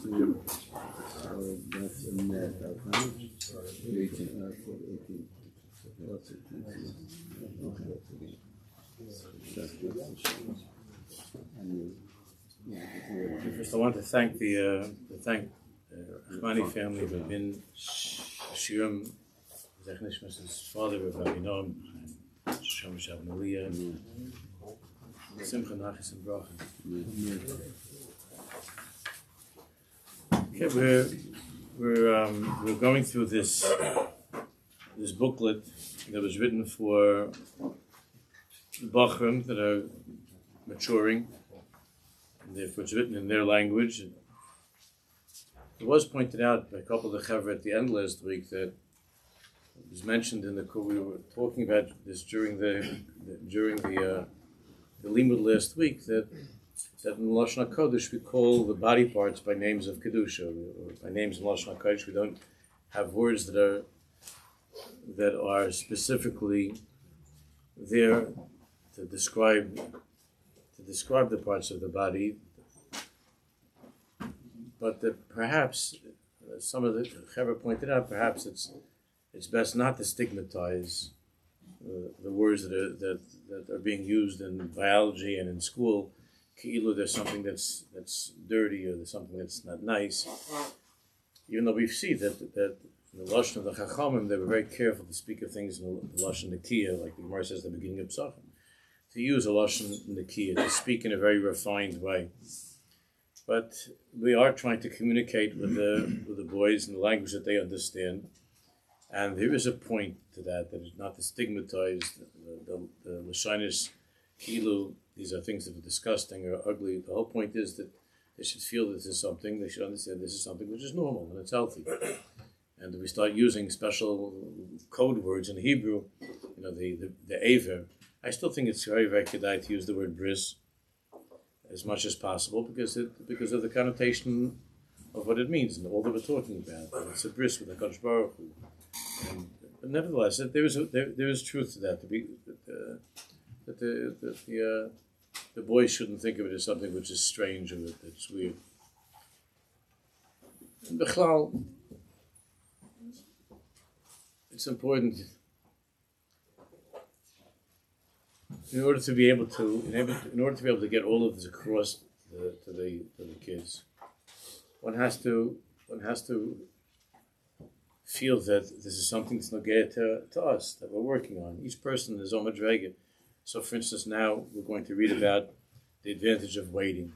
So that's a net of how much? 18. What's it? First, I want to thank the Achmani family who have been Shirim Zechnishmas' father, Rabbi Noam, Shem Shab Malia, Simcha Nachis and Bracha. Okay, we're going through this booklet that was written for the Bachrim that are maturing, and therefore it's written in their language. It was pointed out by a couple of the Chaver at the end last week that it was mentioned in the we were talking about this during the Limud last week that in Lashon HaKodesh we call the body parts by names of Kedusha, or by names in Lashon HaKodesh. We don't have words that are specifically there to describe the parts of the body, but that perhaps some of the Chaver pointed out, perhaps it's best not to stigmatize the words that are being used in biology and in school. Either there's something that's dirty or there's something that's not nice. Even though we see that in the Lashon of the Chachamim, they were very careful to speak of things in the Lashon Nekiya, like the Gemara says at the beginning of Psachim, to use a Lashon Nekiya, to speak in a very refined way. But we are trying to communicate with the boys in the language that they understand, and there is a point to that is not to stigmatize the Lashonis Kilu. These are things that are disgusting or ugly. The whole point is that they should feel this is something, they should understand this is something which is normal and it's healthy. And if we start using special code words in Hebrew, the Aver, I still think it's very, very kedai to use the word bris as much as possible because of the connotation of what it means and all that we're talking about. It's a bris with a Kadosh Baruch Hu. But nevertheless, there is truth to that. That the boys shouldn't think of it as something which is strange or that's weird. And Bechlal, it's important in order to be able to get all of this across to the kids. One has to feel that this is something that's nogea to us that we're working on. Each person is on madrega. So, for instance, now we're going to read about the advantage of waiting,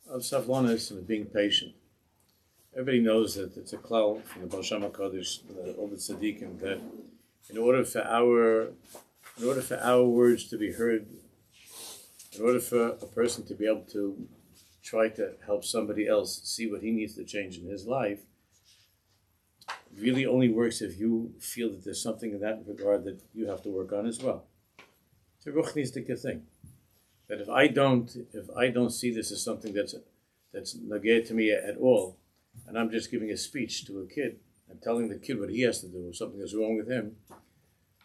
of savlanis and of being patient. Everybody knows that it's a klal from the Baal Shem HaKadosh, all the tzaddikim, that in order for our words to be heard, in order for a person to be able to try to help somebody else see what he needs to change in his life, really only works if you feel that there's something in that regard that you have to work on as well. It's a ruchnistic thing. That if I don't see this as something that's nageh to me at all, and I'm just giving a speech to a kid and telling the kid what he has to do or something that's wrong with him,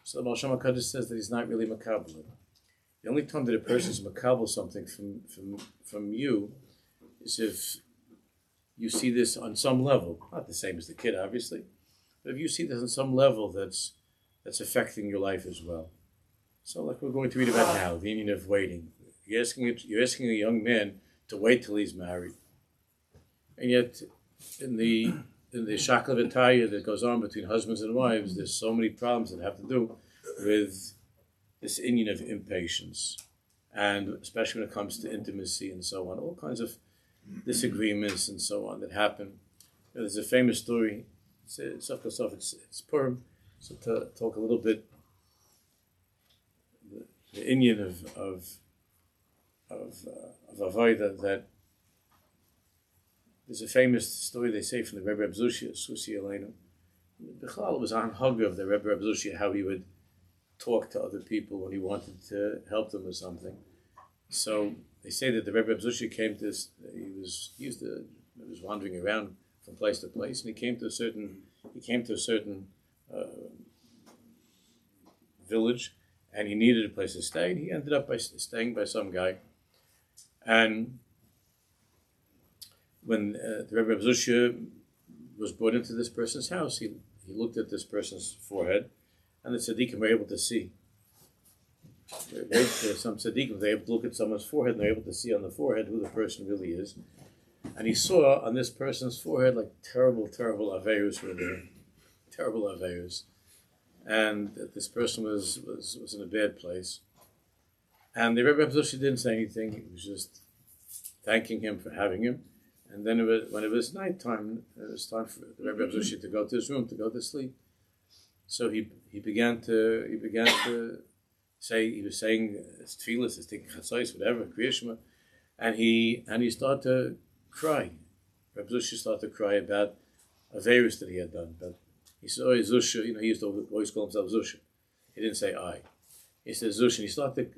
so the Baal Shem HaKadosh says that he's not really makabel. The only time that a person is makabel something from you is if you see this on some level, not the same as the kid obviously, but if you see this on some level that's affecting your life as well. So like we're going to read about now, the union of waiting. You're asking a young man to wait till he's married. And yet in the Shakla V'Taya that goes on between husbands and wives, there's so many problems that have to do with this union of impatience. And especially when it comes to intimacy and so on, all kinds of disagreements and so on that happen. There's a famous story, it's Purim, so to talk a little bit the Indian of Avodah, that there's a famous story they say from the Rebbe Abzushia, Susi Elenu. Bechlal was on hug of the Rebbe Abzushia, how he would talk to other people when he wanted to help them with something. So they say that the Rebbe Abzushia came to this, he was wandering around from place to place, and he came to a certain village, and he needed a place to stay, and he ended up by staying by some guy. And when the Rebbe of Zusha was brought into this person's house, he looked at this person's forehead, and the tzaddikim were able to see. Some tzaddikim, they're able to look at someone's forehead, and they're able to see on the forehead who the person really is. And he saw on this person's forehead like terrible, terrible aveirus were there. Terrible aveirus. And that this person was in a bad place. And the Rebbe of Zusha didn't say anything. He was just thanking him for having him. And then when it was nighttime, it was time for the Rebbe of Zusha to go to his room to go to sleep. So he began to say, he was saying his tefillas, his thinking chatzos, whatever, kriyashma, and he started to cry. Rebbe Zusha started to cry about a virus that he had done. But he said, "Oh, Zusha," he used to always call himself Zusha. He didn't say I. He said Zusha. And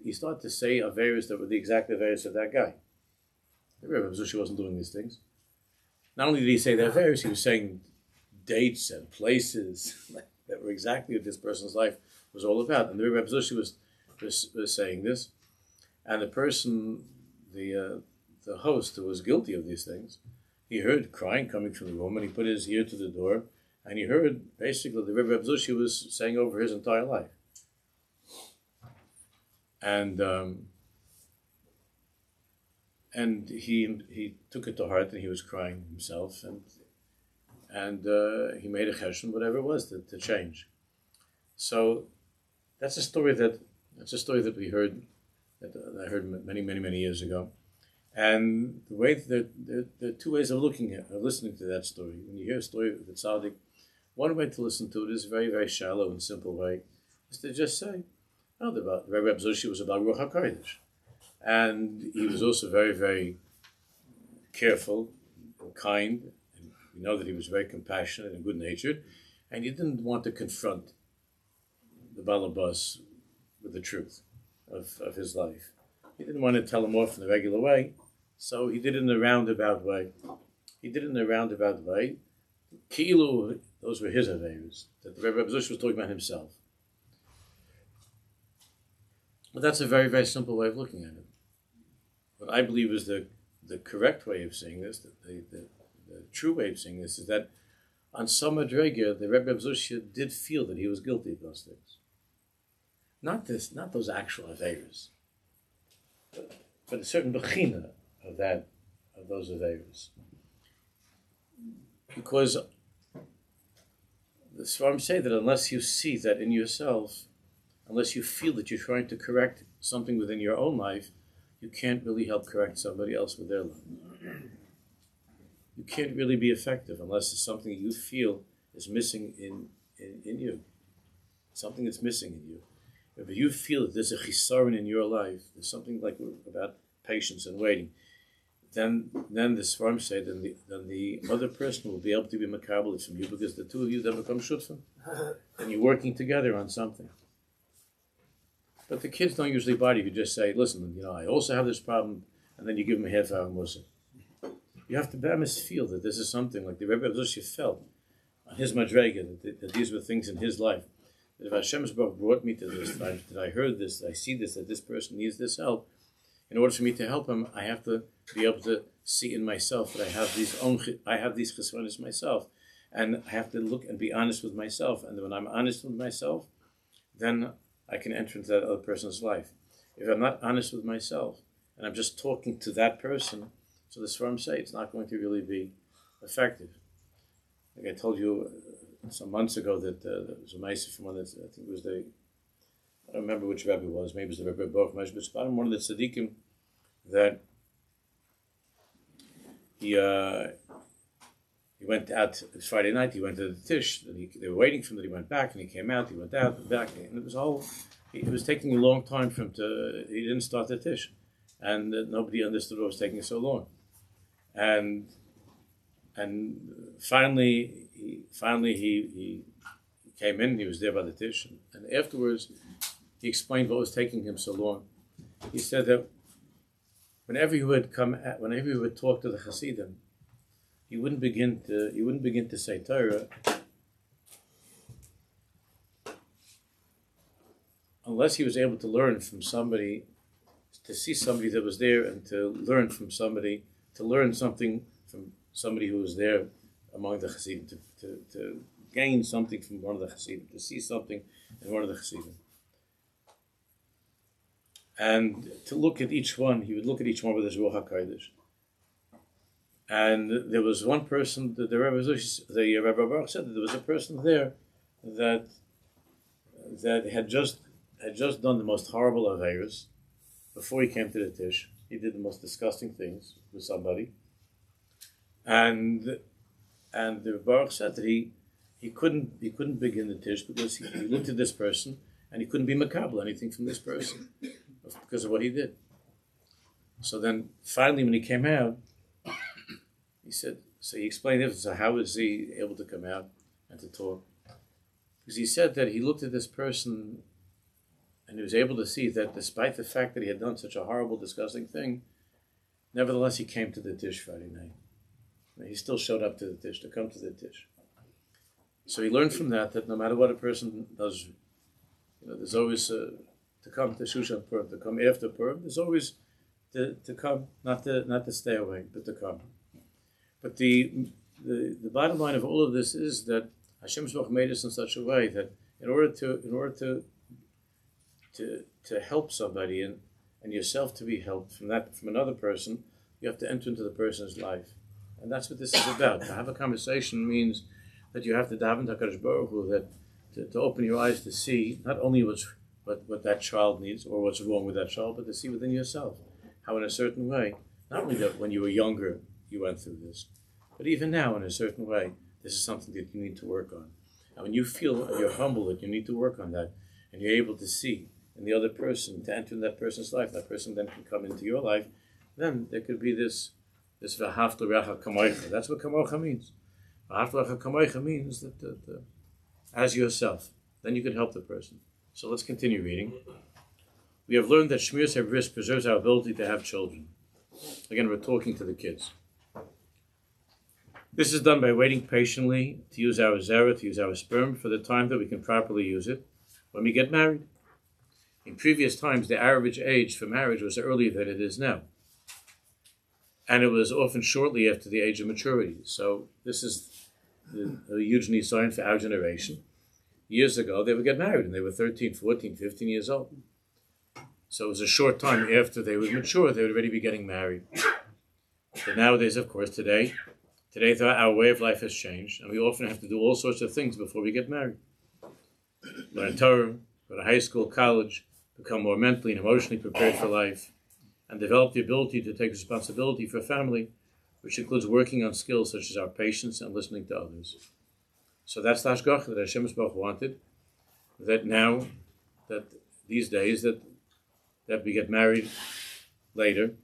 he started to say a virus that were the exact virus of that guy. The Rebbe Zusha wasn't doing these things. Not only did he say that virus, he was saying dates and places that were exactly what this person's life was all about. And the Rebbe Zusha was saying this, and the person, the host who was guilty of these things, he heard crying coming from the room, and he put his ear to the door, and he heard basically the Rebbe Zusha was saying over his entire life. And he took it to heart, and he was crying himself, and he made a cheshbon, whatever it was, to change. So that's a story that we heard, that I heard many years ago. And the way there are two ways of listening to that story. When you hear a story of the tzaddik, one way to listen to it is a very, very shallow and simple way, is to just say, "Oh, the Rebbe Zusha was about Ruach HaKodesh." And he was also very, very careful and kind. And we know that he was very compassionate and good-natured. And he didn't want to confront the balabas with the truth of his life. He didn't want to tell him off in the regular way. So he did it in a roundabout way. Ki'ilu, those were his aveirus, that the Rebbe Zusha was talking about himself. But that's a very, very simple way of looking at it. What I believe is the correct way of seeing this, the true way of seeing this, is that on some madrega, the Rebbe Zusha did feel that he was guilty of those things. Not those actual aveirus, but a certain bechina of those aveirus. Because the Svarim say that unless you see that in yourself, unless you feel that you're trying to correct something within your own life, you can't really help correct somebody else with their life. You can't really be effective unless it's something you feel is missing in you. Something that's missing in you. If you feel that there's a chisaron in your life, there's something like about patience and waiting, then the Svarim say, then the other person will be able to be makabel from you, because the two of you then become shutfim. And you're working together on something. But the kids don't usually bite. You could just say, "Listen, I also have this problem," and then you give them a half hour mussar. You have to feel that this is something like the Rebbe Zusha felt on his madrega, that these were things in his life. That if Hashem's Baruch brought me to this, that I heard this, that I see this, that this person needs this help, in order for me to help him, I have to be able to see in myself that I have these chesronos myself, and I have to look and be honest with myself. And when I'm honest with myself, then I can enter into that other person's life. If I'm not honest with myself, and I'm just talking to that person, so the Svarim say it's not going to really be effective. Like I told you some months ago that there was a ma'aseh from one that I think it was I don't remember which Rebbe it was, maybe it was the Rebbe Baruch Meshbet, one of the tzaddikim, that he went out. It was Friday night. He went to the tish. And they were waiting for him. That he went back, and he came out. He went out and back, and it was taking a long time for him to. He didn't start the tish, and nobody understood what was taking so long. And finally he came in. He was there by the tish, and afterwards he explained what was taking him so long. He said that whenever he would talk to the Hasidim, he wouldn't begin to say Torah unless he was able to learn from somebody, to see somebody that was there, and to learn from somebody, to learn something somebody who was there among the Hasidim to gain something from one of the Hasidim, to see something in one of the Hasidim. And to look at each one, he would look at each one with his Ruach HaKodesh. And there was one person, the Rebbe Baruch said that there was a person there that had just done the most horrible aveiros before he came to the Tish. He did the most disgusting things with somebody. And the Baruch said that he couldn't begin the Tish because he looked at this person and he couldn't be makabel anything from this person because of what he did. So then finally when he came out, he said, so he explained it, so how was he able to come out and to talk? Because he said that he looked at this person and he was able to see that despite the fact that he had done such a horrible, disgusting thing, nevertheless he came to the Tish Friday night. And he still showed up to the Tish, to come to the Tish. So he learned from that no matter what a person does, there's always to come to Shushan Purim, to come after Purim, there's always to come, not to stay away, but to come. But the bottom line of all of this is that Hashem Shloch made us in such a way that in order to help somebody and yourself to be helped from another person, you have to enter into the person's life, and that's what this is about. To have a conversation means that you have to daven to HaKadosh Baruch Hu, that to open your eyes to see not only what that child needs or what's wrong with that child, but to see within yourself how in a certain way, not only that when you were younger you went through this, but even now in a certain way, this is something that you need to work on. And when you feel and you're humble that you need to work on that, and you're able to see in the other person, to enter in that person's life, that person then can come into your life, then there could be this v'ahavta l'reacha kamocha. That's what kamocha means. V'ahavta l'reacha kamocha means that as yourself, then you can help the person. So let's continue reading. We have learned that Shmiras HaBris preserves our ability to have children. Again, we're talking to the kids. This is done by waiting patiently to use our zera, to use our sperm, for the time that we can properly use it when we get married. In previous times, the average age for marriage was earlier than it is now. And it was often shortly after the age of maturity. So this is a huge nisayon for our generation. Years ago, they would get married and they were 13, 14, 15 years old. So it was a short time after they would mature, they would already be getting married. But nowadays, of course, today our way of life has changed, and we often have to do all sorts of things before we get married. Learn Torah, go to high school, college, become more mentally and emotionally prepared for life, and develop the ability to take responsibility for family, which includes working on skills such as our patience and listening to others. So that's the hashgacha that Hashem Yisborach wanted, that these days that we get married later,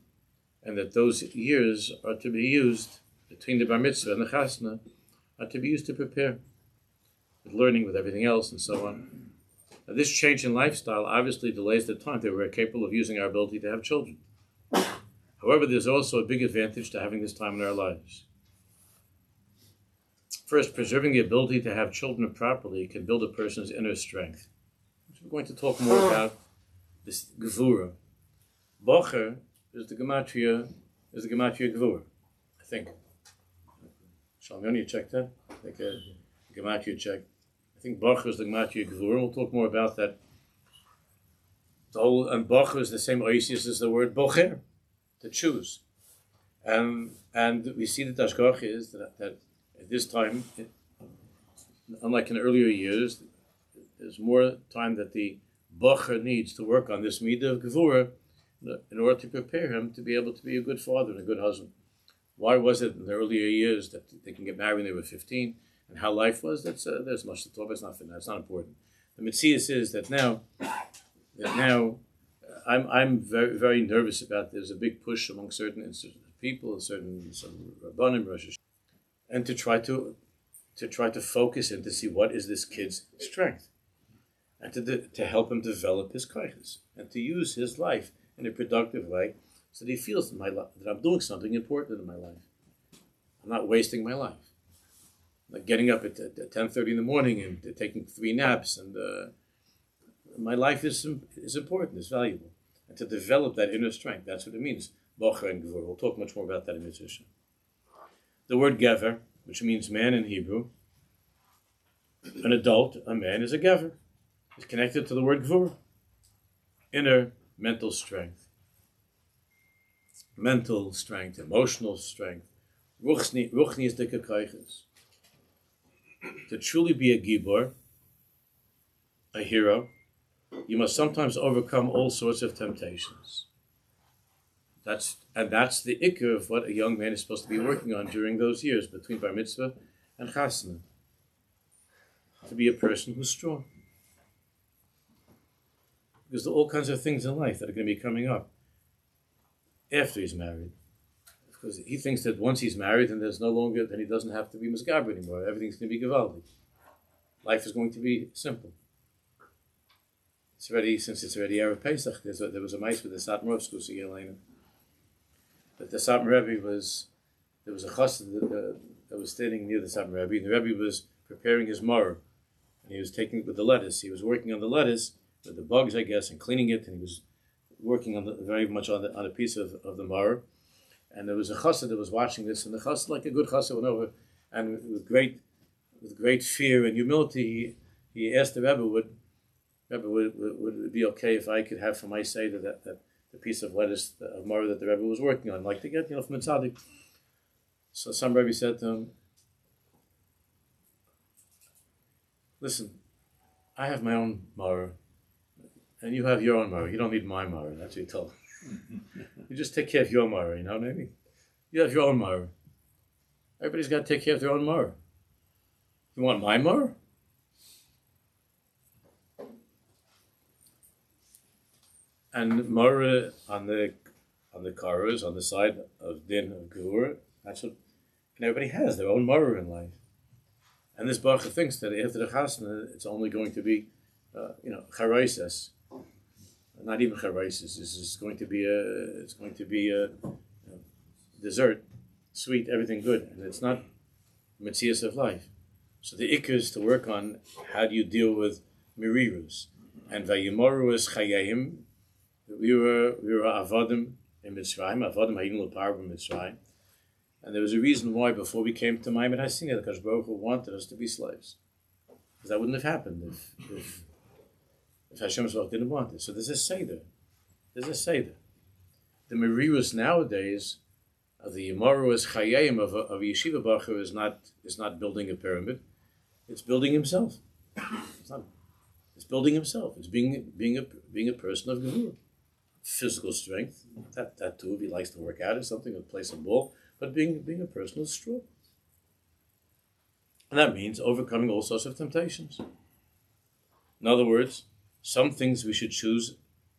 and that those years are to be used between the bar mitzvah and the chasna, are to be used to prepare, with learning, with everything else, and so on. Now, this change in lifestyle obviously delays the time that we're capable of using our ability to have children. However, there's also a big advantage to having this time in our lives. First, preserving the ability to have children properly can build a person's inner strength. So we're going to talk more about this gevura. Bocher is the gematria gevura, I think. Shalom, you check that? Like a gematria check. I think Bocher is the gematria gevura. We'll talk more about that. And Bocher is the same oisius as the word bocher, to choose. And we see that hashgacha is that at this time, unlike in earlier years, there's more time that the bocher needs to work on this midah of gevura in order to prepare him to be able to be a good father and a good husband. Why was it in the earlier years that they can get married when they were 15, and how life was? There's much to talk about. It's not important. The mitzvah is that now I'm very, very nervous about. There's a big push among certain people, some rabbanim, Rosh, and to try to focus and to see what is this kid's strength, and to help him develop his koiches and to use his life in a productive way, so that he feels that I'm doing something important in my life. I'm not wasting my life. Like getting up at 10:30 in the morning and taking 3 naps, and my life is important, is valuable. And to develop that inner strength, that's what it means. Bocher and Gevurah. We'll talk much more about that in Mitzvah. The word gever, which means man in Hebrew, an adult, a man, is a gever. It's connected to the word gvur, inner mental strength. Mental strength, emotional strength, ruchni is the kekayches. To truly be a gibor, a hero, you must sometimes overcome all sorts of temptations. That's the ikkur of what a young man is supposed to be working on during those years between bar mitzvah and chasna. To be a person who's strong. Because there are all kinds of things in life that are going to be coming up after he's married. Because he thinks that once he's married, then he doesn't have to be misgaber anymore. Everything's going to be gevaldik. Life is going to be simple. Since it's already Erev Pesach, there was a mice with the Satmar of Skusi Yelena. But the Satmar Rebbe there was a chassid that was standing near the Satmar Rebbe, and the Rebbe was preparing his maror. And he was taking it with the lettuce. He was working on the lettuce with the bugs, I guess, and cleaning it, and he was working on very much on a piece of the maror. And there was a chassid that was watching this, and the chassid, like a good chassid, went over, and with great fear and humility, he asked the Rebbe, would it be okay if I could have for my seder that the piece of lettuce of maror that the Rebbe was working on, like to get from HaTzadik. So some Rebbe said to him, listen, I have my own maror, and you have your own maror. You don't need my maror. That's what he told him. You just take care of your maror, you know what I mean? You have your own maror. Everybody's got to take care of their own maror. You want my maror? And maror on the karas, on the side of din of gevura, that's what, and everybody has their own maror in life. And this baruch thinks that after the chasna, it's only going to be, charaises. Not even charaises. This is going to be a dessert, sweet, everything good, and it's not metzias of life. So the ikkur is to work on how do you deal with mirirus, and vayimaru is chayim. We were avadim in Mitzrayim, avadim hayim l'parv in Mitzrayim. And there was a reason why before we came to Ma'amed HaSinai, the Kadosh Baruch Hu wanted us to be slaves. Because that wouldn't have happened if Hashem didn't want it. So there's a seder. The Merirus nowadays of the Yemaruas Chayayim of a yeshiva bacher is not building a pyramid. It's building himself. It's building himself. It's being a person of Gevurah. Physical strength, that too, if he likes to work out or something, or play some ball, but being a person who's strong. And that means overcoming all sorts of temptations. In other words, some things we should choose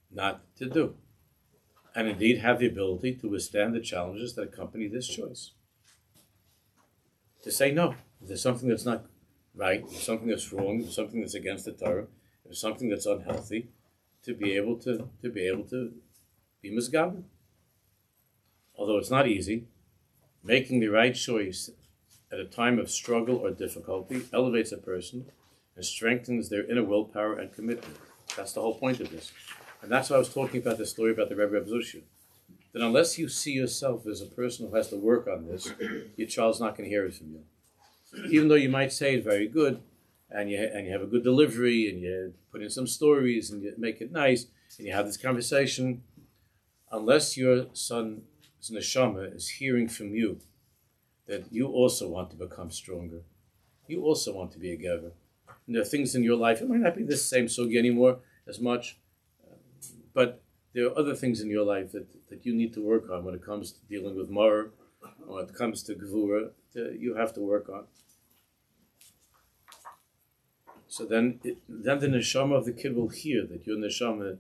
not to do, and indeed have the ability to withstand the challenges that accompany this choice. To say no. If there's something that's not right, if something that's wrong, if something that's against the Torah, if something that's unhealthy, to be able to be misgaber. Although it's not easy, making the right choice at a time of struggle or difficulty elevates a person and strengthens their inner willpower and commitment. That's the whole point of this. And that's why I was talking about the story about the Rebbe of Zusha. That unless you see yourself as a person who has to work on this, your child's not going to hear it from you. Even though you might say it very good, and you have a good delivery, and you put in some stories, and you make it nice, and you have this conversation, unless your son's neshama is hearing from you that you also want to become stronger, you also want to be a gever. And there are things in your life, it might not be the same sugi anymore as much, but there are other things in your life that you need to work on when it comes to dealing with mar, or when it comes to gevura, you have to work on. So then the neshama of the kid will hear that your neshama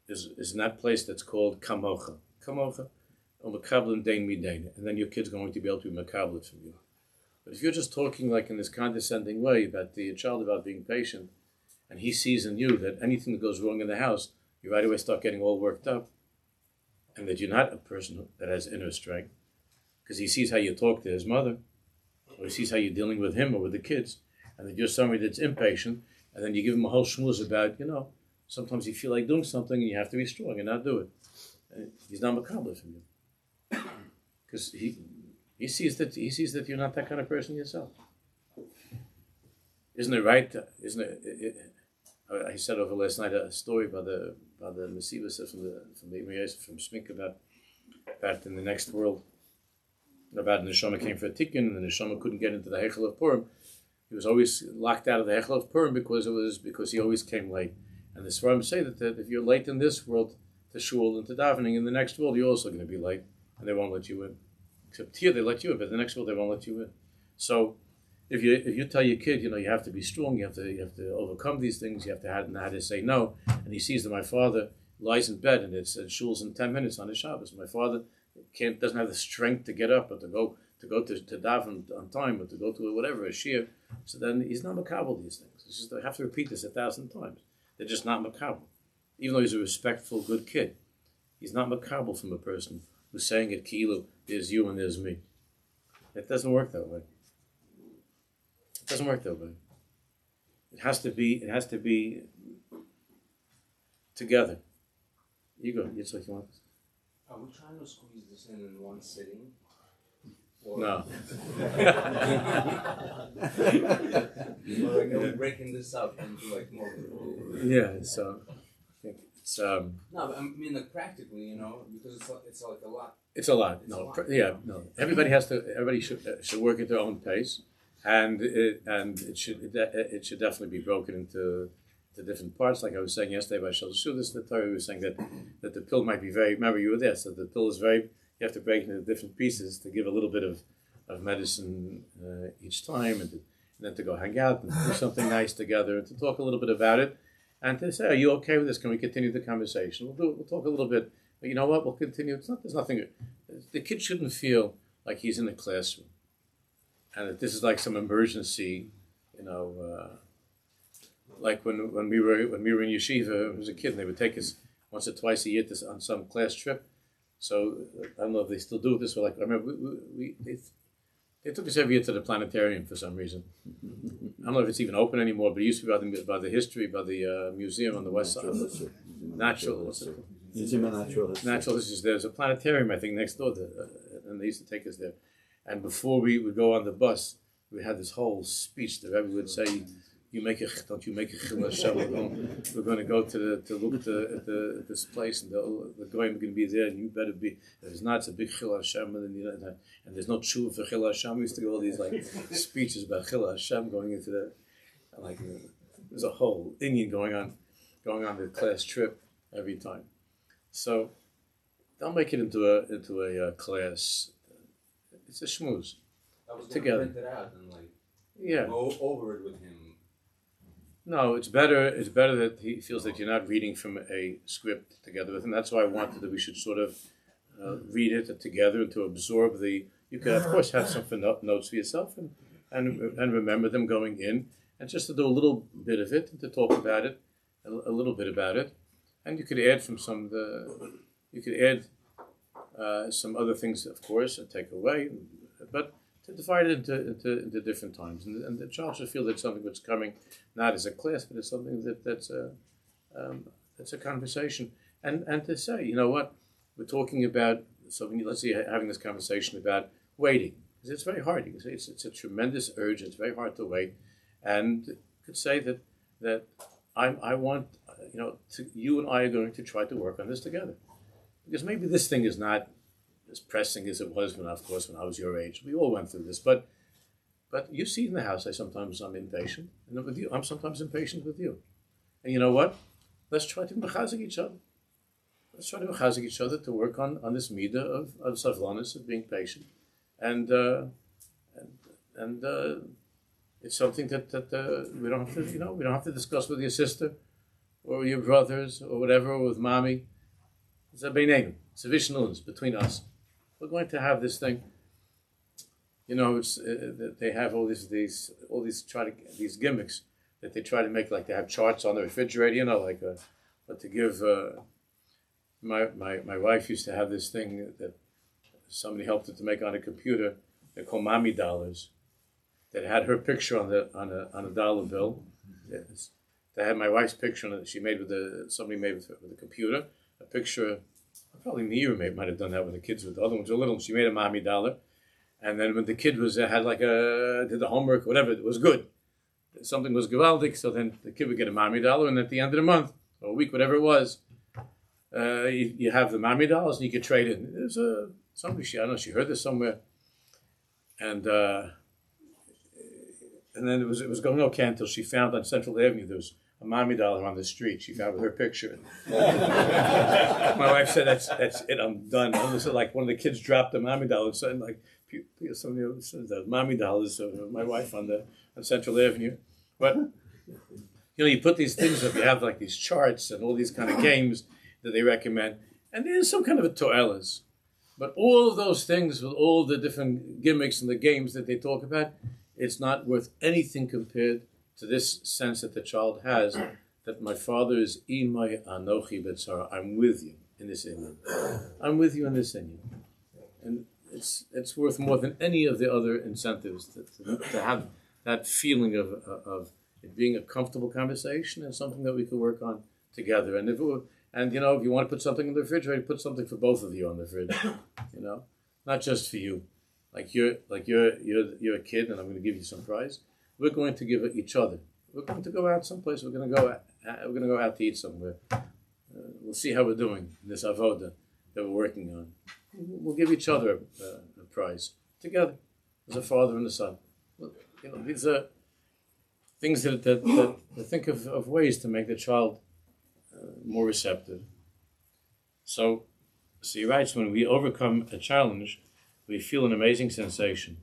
is in that place that's called kamocha. Kamocha, or makablim dein midein. And then your kid's going to be able to be makablit from you. But if you're just talking like in this condescending way about your child about being patient, and he sees in you that anything that goes wrong in the house, you right away start getting all worked up, and that you're not a person that has inner strength, because he sees how you talk to his mother, or he sees how you're dealing with him or with the kids, and that you're somebody that's impatient, and then you give him a whole shmuz about, sometimes you feel like doing something and you have to be strong and not do it. And he's not makabel from you. Because He sees that you're not that kind of person yourself. Isn't it right? Isn't it? I said over last night a story about the Mesivus from the Yosef from Smink about in the next world, about the Neshama came for a tikkun and the Neshama couldn't get into the Heichel of Purim. He was always locked out of the Heichel of Purim because he always came late. And the Svarim say that if you're late in this world to shul and to davening, in the next world you're also going to be late, and they won't let you in. Except here they let you in, but in the next world they won't let you in. So if you tell your kid, you have to be strong, you have to overcome these things, you have to know how to say no, and he sees that my father lies in bed and it's shul's in 10 minutes on his Shabbos. My father doesn't have the strength to get up or to go to daven on time or to go to whatever a shir. So then he's not makabel these things. It's just I have to repeat this 1,000 times. They're just not makabel. Even though he's a respectful, good kid, he's not makabel from a person who's saying it kilu, there's you and there's me. It doesn't work that way. It doesn't work that way. It has to be together. You go. It's like you want. Are we trying to squeeze this in one sitting? Or No. or are we breaking this up into like more? Yeah. So I think it's No, but I mean like practically, because it's like a lot. It's a lot. It's a No. lot. Yeah. No. Everybody should work at their own pace, and it should definitely be broken into the different parts. Like I was saying yesterday by Shel Shudis, the Torah was saying that the pill might be very. Remember you were there, so the pill is very. You have to break it into different pieces to give a little bit of medicine each time, and then to go hang out and do something nice together, and to talk a little bit about it, and to say, "Are you okay with this? Can we continue the conversation? We'll talk a little bit, but you know what? We'll continue. There's nothing. The kid shouldn't feel like he's in a classroom, and that this is like some emergency, like when we were in yeshiva as a kid, and they would take us once or twice a year on some class trip. So I don't know if they still do this. But I remember they took us every year to the planetarium for some reason. I don't know if it's even open anymore, but it used to be by the history, by the museum on the west side. Natural history. Natural history. There's a planetarium, I think, next door, and they used to take us there. And before we would go on the bus, we had this whole speech that everyone would say, don't you make a chil Hashem. We're going to go to look at this place, and the goyim are going to be there, and you better be. If it's not, it's a big chil Hashem, and there's no tshuva for chil Hashem. We used to go all these like speeches about chil Hashem going into that. Like there's a whole Indian going on the class trip every time. So don't make it into a class. It's a schmooze. I was Together. print it out and Yeah. go over it with him. No, it's better that he feels that you're not reading from a script together with him. That's why I wanted that we should sort of read it together and to absorb the. You could of course have some notes for yourself and remember them going in, and just to do a little bit of it and to talk about it, a little bit about it, and you could add from some some other things, of course, and take away, but to divide it into different times, and the child should feel that something that's coming not as a class, but it's something that's a conversation, and to say, you know what, we're talking about something. Let's say having this conversation about waiting, because it's very hard. You can say it's a tremendous urge. It's very hard to wait, and you could say that I want, you and I are going to try to work on this together, because maybe this thing is not as pressing as it was when I was your age. We all went through this, but you see in the house, I'm impatient, and with you, I'm sometimes impatient with you. And you know what? Let's try to mechazik each other. Let's try to mechazik each other to work on this midah of savlanis, of being patient, and it's something that we don't have to, we don't have to discuss with your sister or your brothers or whatever, or with mommy. It's a beinenu. It's a vishnus between us. We're going to have this thing. It's they have all these these gimmicks that they try to make, like they have charts on the refrigerator. But to give my wife used to have this thing that somebody helped her to make on a computer. They're called mommy dollars. That had her picture on a dollar bill. They had my wife's picture on it. She made somebody made with the computer a picture. Probably Mira might have done that when the kids were the other ones were little. She made a mommy dollar, And then when the kid was had like did the homework, whatever, it was good. Something was gewaldic, so then the kid would get a mommy dollar, and at the end of the month or a week, whatever it was, you have the mommy dollars and you could trade it. There's somebody, I don't know, she heard this somewhere, and then it was going okay until she found on Central Avenue there was a mommy dollar on the street. She found with her picture. My wife said, "That's it. I'm done." And it was like one of the kids dropped a mommy dollar, and like somebody said the mommy dollars. My wife on Central Avenue, but you put these things up. You have like these charts and all these kind of games that they recommend, and there's some kind of a toelas. But all of those things with all the different gimmicks and the games that they talk about, it's not worth anything compared to this sense that the child has that my father is imay anochi betzara. I'm with you in this inyan. I'm with you in this inyan. And it's worth more than any of the other incentives to have that feeling of it being a comfortable conversation and something that we could work on together. And if you want to put something in the refrigerator, put something for both of you on the fridge. Not just for you. Like you're a kid, and I'm going to give you some prize. We're going to give each other. We're going to go out someplace. We're going to go out to eat somewhere. We'll see how we're doing in this avoda that we're working on. We'll give each other a prize together as a father and a son. These are things that think of ways to make the child more receptive. So he writes, when we overcome a challenge, we feel an amazing sensation.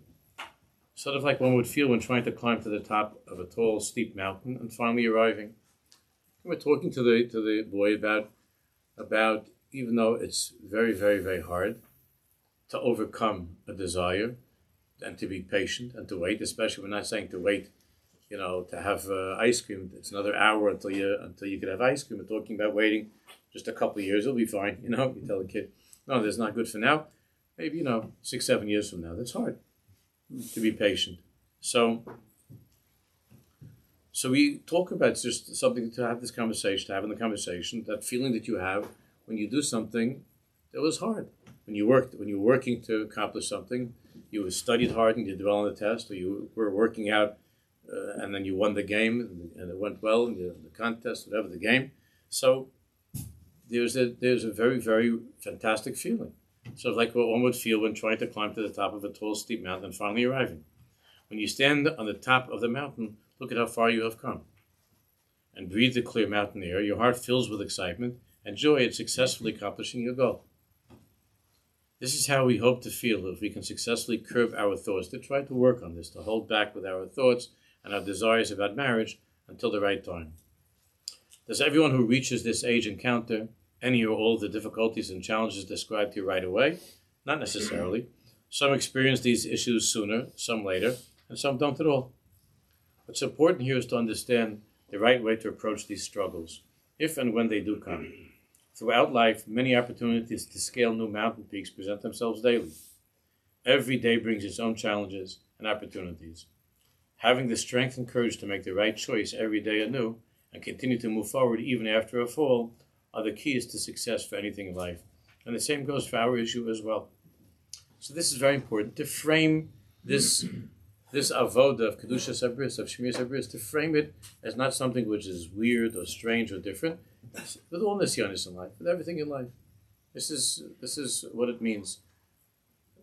Sort of like one would feel when trying to climb to the top of a tall, steep mountain and finally arriving. And we're talking to the boy about even though it's very, very, very hard to overcome a desire and to be patient and to wait, especially we're not saying to wait, to have ice cream. It's another hour until you could have ice cream. We're talking about waiting just a couple of years. It'll be fine. You tell the kid, no, that's not good for now. Maybe, 6-7 years from now. That's hard to be patient. So we talk about just something to have this conversation, to have in the conversation, that feeling that you have when you do something that was hard. When you're working to accomplish something, you studied hard and you did well on the test, or you were working out and then you won the game and it went well in the contest, whatever the game. So there's a very, very fantastic feeling. So it's like what one would feel when trying to climb to the top of a tall, steep mountain and finally arriving. When you stand on the top of the mountain, look at how far you have come. And breathe the clear mountain air. Your heart fills with excitement and joy at successfully accomplishing your goal. This is how we hope to feel if we can successfully curb our thoughts, to try to work on this, to hold back with our thoughts and our desires about marriage until the right time. Does everyone who reaches this age encounter any or all of the difficulties and challenges described here right away? Not necessarily. Some experience these issues sooner, some later, and some don't at all. What's important here is to understand the right way to approach these struggles, if and when they do come. Throughout life, many opportunities to scale new mountain peaks present themselves daily. Every day brings its own challenges and opportunities. Having the strength and courage to make the right choice every day anew and continue to move forward even after a fall are the keys to success for anything in life. And the same goes for our issue as well. So this is very important, to frame this avoda of Kedushas HaBris, of Shmiras HaBris, to frame it as not something which is weird or strange or different, with all nisyonis in life, with everything in life. This is what it means.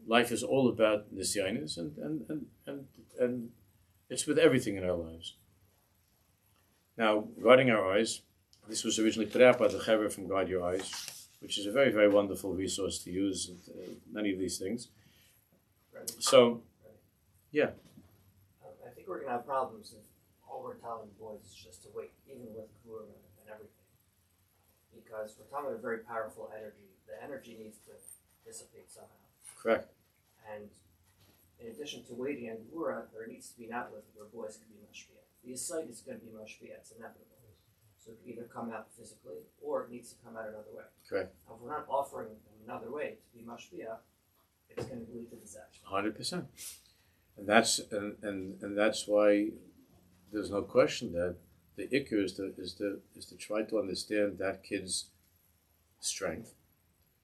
Life is all about nisyonis, and it's with everything in our lives. Now, guarding our eyes, this was originally put out by the Chaver from Guard Your Eyes, which is a very, very wonderful resource to use many of these things. So, yeah. I think we're going to have problems if all we're telling the boys is just to wait, even with Gvura and everything. Because we're talking about a very powerful energy. The energy needs to dissipate somehow. Correct. And in addition to waiting on Gvura, there needs to be an outlet where boys can be mashpia. The aside is going to be mashpia. It's inevitable. So it can either come out physically or it needs to come out another way. Correct. Now, if we're not offering another way to be mashpia, it's going to lead to disaster. 100%. And that's why there's no question that the ikkur is to try to understand that kid's strength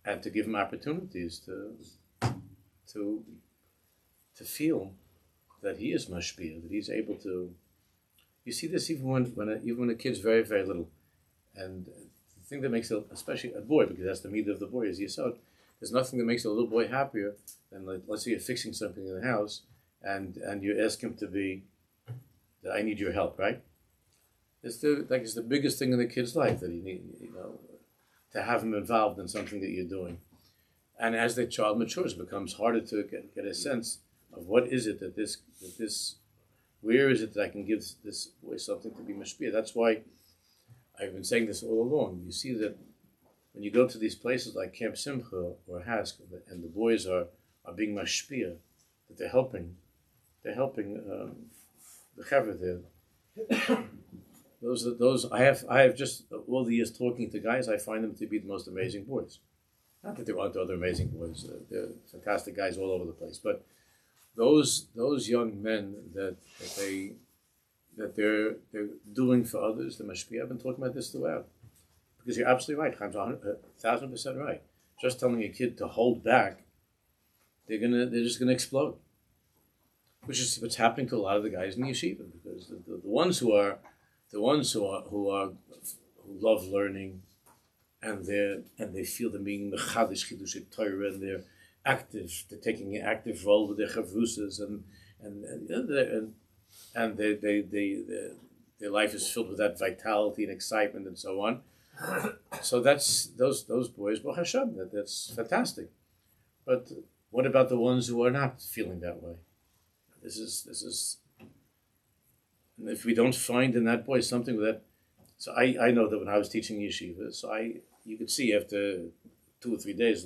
and to give him opportunities to feel that he is mashpia, that he's able to. You see this even when a kid's very, very little, and the thing that makes it, especially a boy, because that's the meat of the boy, is yesod. There's nothing that makes a little boy happier than, like, let's say you're fixing something in the house, and you ask him to be, that I need your help, right? It's the biggest thing in the kid's life that he need, to have him involved in something that you're doing. And as the child matures, it becomes harder to get a sense of what is it that this, where is it that I can give this boy something to be mashpia. That's why I've been saying this all along. You see that when you go to these places like Camp Simcha or Hask, and the boys are being mashpia, that they're helping the chaver there. Those I have just all the years talking to guys. I find them to be the most amazing boys. Not that there aren't other amazing boys. They're fantastic guys all over the place. But those young men that they're doing for others, the mashpia. I've been talking about this throughout, because you're absolutely right. Chaim's 1,000% right. Just telling a kid to hold back, they're just gonna explode. Which is what's happening to a lot of the guys in the yeshiva, because the ones who love learning, and they feel the meaning the chadish chidush Torah, and they're active. They're taking an active role with their chavrusas, and their life is filled with that vitality and excitement and so on. So that's those boys. Baruch Hashem, that's fantastic. But what about the ones who are not feeling that way? This is. And if we don't find in that boy something with that, so I know that when I was teaching yeshiva, you could see after 2 or 3 days,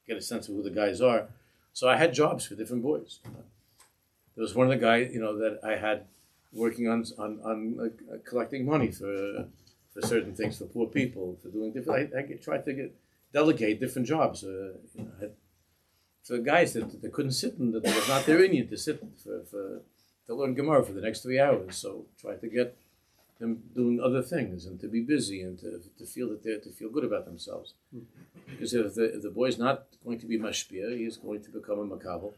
get a sense of who the guys are. So I had jobs for different boys. There was one of the guys, that I had working on collecting money for certain things, for poor people, for doing different. I tried to delegate different jobs. For guys that couldn't sit, and that was not their Indian to sit to learn Gemara for the next 3 hours. So try to get them doing other things and to be busy and to feel that to feel good about themselves. Because if the boy's not going to be mashpia, he is going to become a makabel,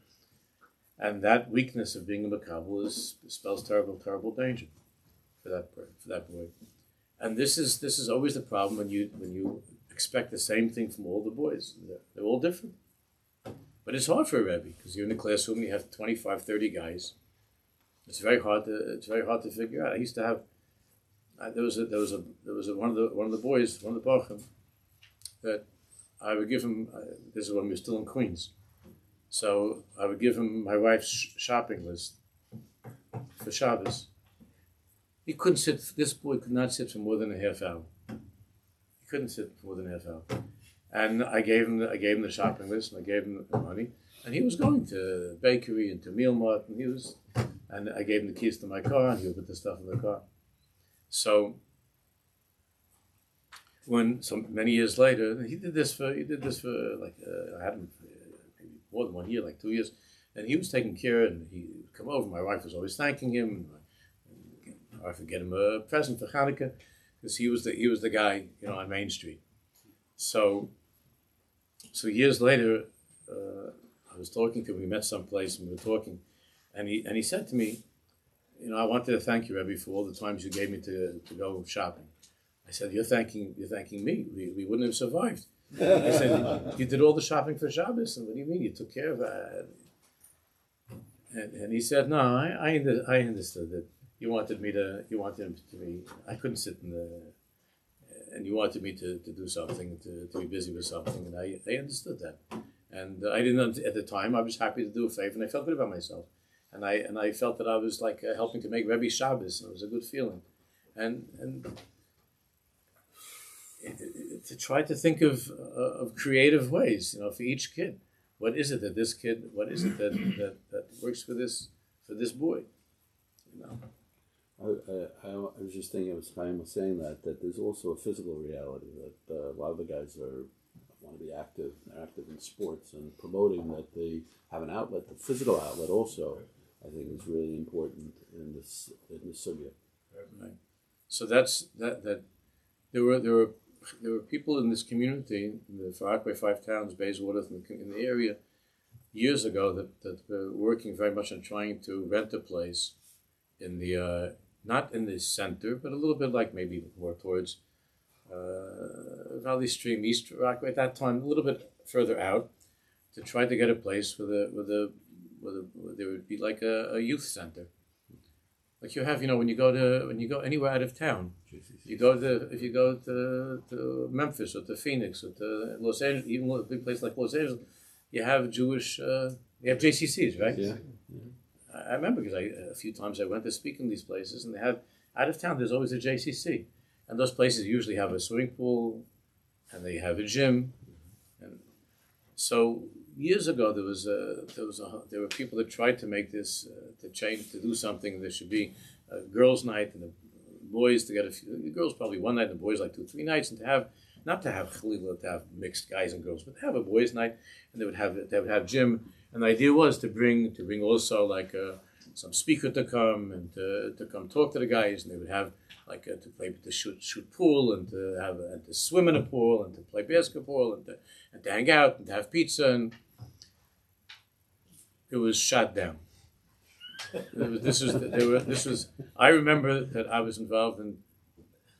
and that weakness of being a makabel spells terrible, terrible danger for that boy. And this is always the problem when you expect the same thing from all the boys. They're all different. But it's hard for a Rebbe, because you're in a classroom and you have 25, 30 guys. It's very hard to figure out. I used to have there was one of the boys, one of the Bachim, that I would give him. This is when we were still in Queens, so I would give him my wife's shopping list for Shabbos. He couldn't sit. This boy could not sit for more than a half hour. He couldn't sit for more than a half hour. And I gave him the shopping list, and I gave him the money, and he was going to the bakery and to Meal Mart, and I gave him the keys to my car, and he would put the stuff in the car. So many years later, he did this for like I had him maybe more than 1 year, like 2 years, and he was taking care, and he would come over. My wife was always thanking him. I would get him a present for Hanukkah, because he was the guy, on Main Street. So years later, I was talking to him. We met someplace and we were talking, and he said to me, I wanted to thank you, Rebbe, for all the times you gave me to go shopping. I said, you're thanking me. We wouldn't have survived. I said, you did all the shopping for Shabbos, and what do you mean you took care of that? And he said, no, I understood that you wanted him to be. I couldn't sit and you wanted me to do something, to be busy with something, and I understood that. And I didn't, at the time, I was happy to do a favor, and I felt good about myself. And I felt that I was like helping to make Rebbe Shabbos, and it was a good feeling. And to try to think of creative ways, for each kid. What is it that works for this boy? I was just thinking, as Chaim was saying that there's also a physical reality, that a lot of the guys want to be active. They're active in sports, and promoting that they have an outlet, the physical outlet also, I think is really important in this subject. Right. So that's that. There were people in this community, in the Farakwe 5 towns, Bayswater, in the area, years ago that we're working very much on trying to rent a place in the not in the center, but a little bit like maybe more towards Valley Stream, East Rockaway at that time, a little bit further out, to try to get a place where there would be like a youth center, like you have, when you go anywhere out of town, if you go to Memphis or to Phoenix or to Los Angeles, even a big place like Los Angeles, you have Jewish, you have JCCs, right? Yeah. I remember because a few times I went to speak in these places, and they have out of town. There's always a JCC, and those places usually have a swimming pool, and they have a gym, and so years ago there were people that tried to make this to do something. There should be a girls' night and the boys to get the girls probably one night and the boys like 2-3 nights, and not to have mixed guys and girls, but to have a boys' night, and they would have gym. And the idea was to bring also like some speaker to come and to come talk to the guys, and they would have like to shoot pool and to swim in a pool and to play basketball and to hang out and to have pizza, and it was shot down. I remember that I was involved in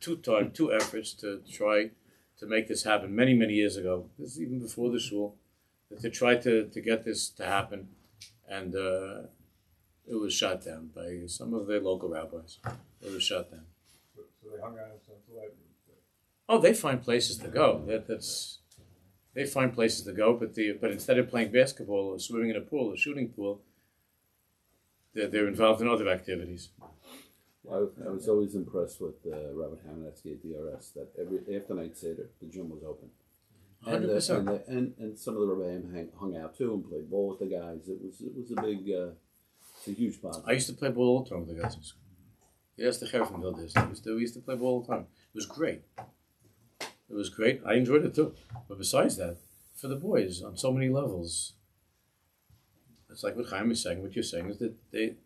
two efforts to try to make this happen many years ago. This is even before the shul. To try to get this to happen, and it was shot down by some of the local rabbis. It was shot down. So they hung out until that. Oh, they find places to go. They find places to go, but instead of playing basketball or swimming in a pool or shooting pool, they're involved in other activities. I was always impressed with Rabbi Kamenetsky at DRS that after night Seder, the gym was open. 100%. And some of the Rebbeim hung out too and played ball with the guys. It was a big, it's a huge positive. I used to play ball all the time with the guys in school. Yes, the Cher from Hildis. We used to play ball all the time. It was great. It was great. I enjoyed it too. But besides that, for the boys on so many levels, it's like what Chaim is saying. What you're saying is that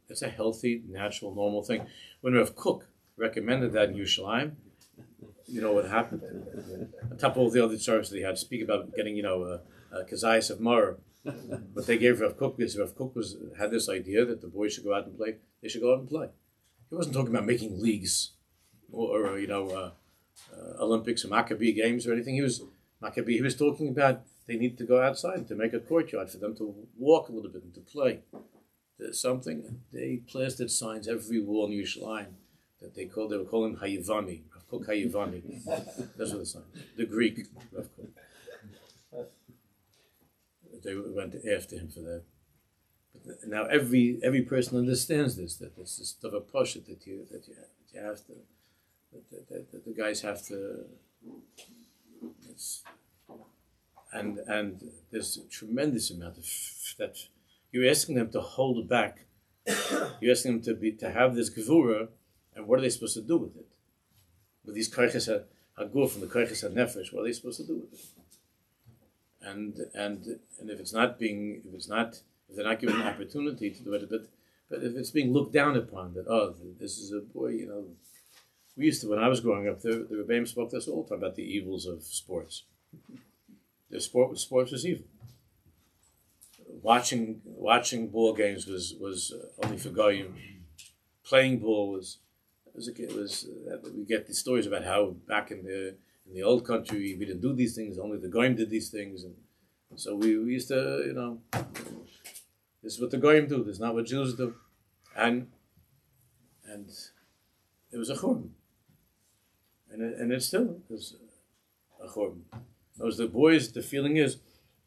it's a healthy, natural, normal thing. When Rav Kook recommended that in Yerushalayim, you know what happened. On top of all the other services they had to speak about getting, a Kazayas of Mara. But they gave Rav Kook because Rav Kook had this idea that the boys should go out and play. They should go out and play. He wasn't talking about making leagues or Olympics or Maccabee games or anything. He was talking about they need to go outside to make a courtyard for them to walk a little bit and to play. There's something. They plastered signs every wall in Yerushalayim that they were calling Hayivani. Rav Kook Hayivani. That's what the sign. The Greek Rav Kook. They went after him for that. But now every person understands this, that it's this stuff of pasha that you have to, that the guys have to. And there's a tremendous amount of that. You're asking them to hold back. You're asking them to have this gevura, and what are they supposed to do with it? With these koiches haguf and the koiches nefesh, what are they supposed to do with it? And if they're not given an opportunity to do it, but if it's being looked down upon, that this is a boy, we used to, when I was growing up, the Rebbeim spoke to us all the time about the evils of sports. Sports was evil. Watching ball games was only for goyim. Playing ball was we get these stories about how back in the old country we didn't do these things. Only the goyim did these things, and so we used to this is what the goyim do. This is not what Jews do, and it was a churban, and it still is a churban. Those the boys. The feeling is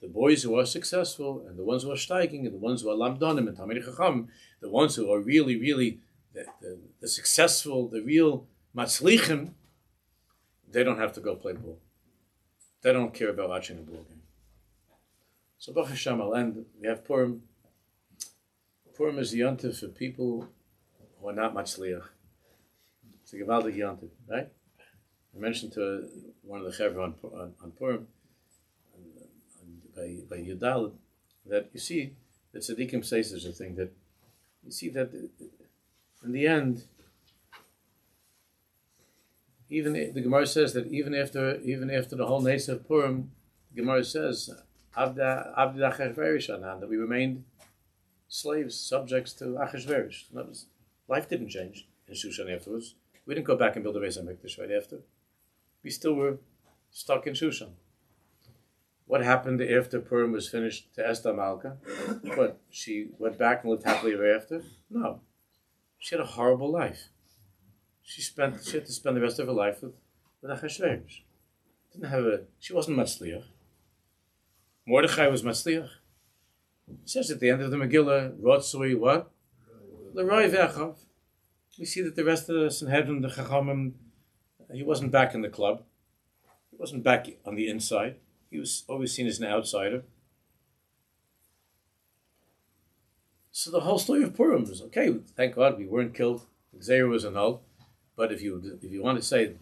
the boys who are successful and the ones who are steiging and the ones who are lamdonim and talmidei chacham, the ones who are really the successful, the real matzlichim, they don't have to go play ball. They don't care about watching a ball game. So Baruch Hashem, I'll end. We have Purim. Purim is the yontif for people who are not matzliach. It's a gewaldig yontif, right? I mentioned to one of the chevra on Purim, by Yudal, that you see that tzaddikim says there's a thing that you see that in the end, even the Gemara says that even after the whole nace of Purim, the Gemara says that we remained slaves, subjects to Achashverosh. Life didn't change in Shushan afterwards. We didn't go back and build a Beis HaMikdash right after. We still were stuck in Shushan. What happened after Purim was finished to Esther Malka? What, she went back and lived happily ever after? No. She had a horrible life. She had to spend the rest of her life with Achashverosh. She wasn't Matzliach. Mordechai was Matzliach. It says at the end of the Megillah, Rotzui, what? L'roi ve'achav. We see that the rest of the Sanhedrin, the Chachamim, he wasn't back in the club. He wasn't back on the inside. He was always seen as an outsider. So the whole story of Purim was, okay, thank God we weren't killed. The Gzeira was annulled. But if you want to say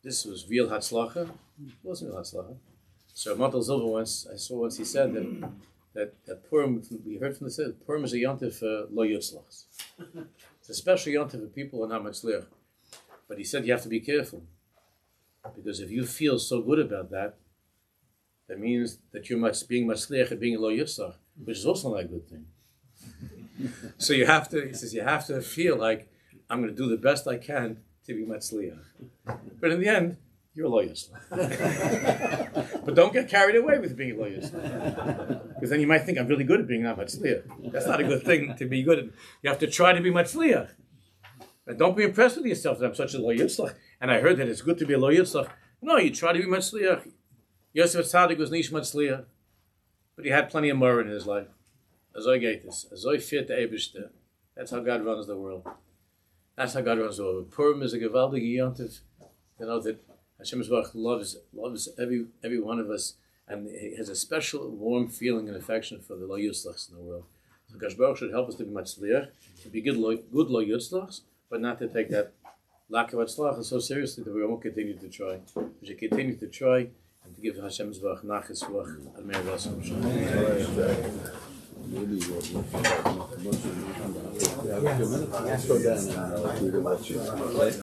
this was real Hatzlacha, it wasn't real Hatzlacha. So Mantel Zilver I saw once he said that Purim, we heard from the Sid, Purim is a yontif for lo yutzlachs. It's a special yontif for people who are not matzliach. But he said you have to be careful. Because if you feel so good about that, that means that you're being matzliach and being a lo yutzlach, which is also not a good thing. So he says you have to feel like, I'm going to do the best I can to be matzliach. But in the end, you're a lo yutzlach. But don't get carried away with being a lo yutzlach. Because then you might think I'm really good at being not matzliach. That's not a good thing to be good at. You have to try to be matzliach. And don't be impressed with yourself that I'm such a lo yutzlach. And I heard that it's good to be a lo yutzlach. No, you try to be matzliach. Yosef HaTzadik was nish matzliach. But he had plenty of murder in his life. Azoi Gaitis, Azoi Fit the Eibishter. That's how God runs the world. That's how God runs the world. Purim is a gewaldige yontif. You know that Hashem loves every one of us, and he has a special warm feeling and affection for the lo yutzlachs in the world. So Kadosh Baruch should help us to be matzliach, to be good lo yutzlachs, but not to take that lack of hatzlach so seriously that we won't continue to try. We should continue to try and to give Hashem's Baruch nachas ruach al meir v'asam. Maybe we'll have a few minutes. Let's go down and do the lecture.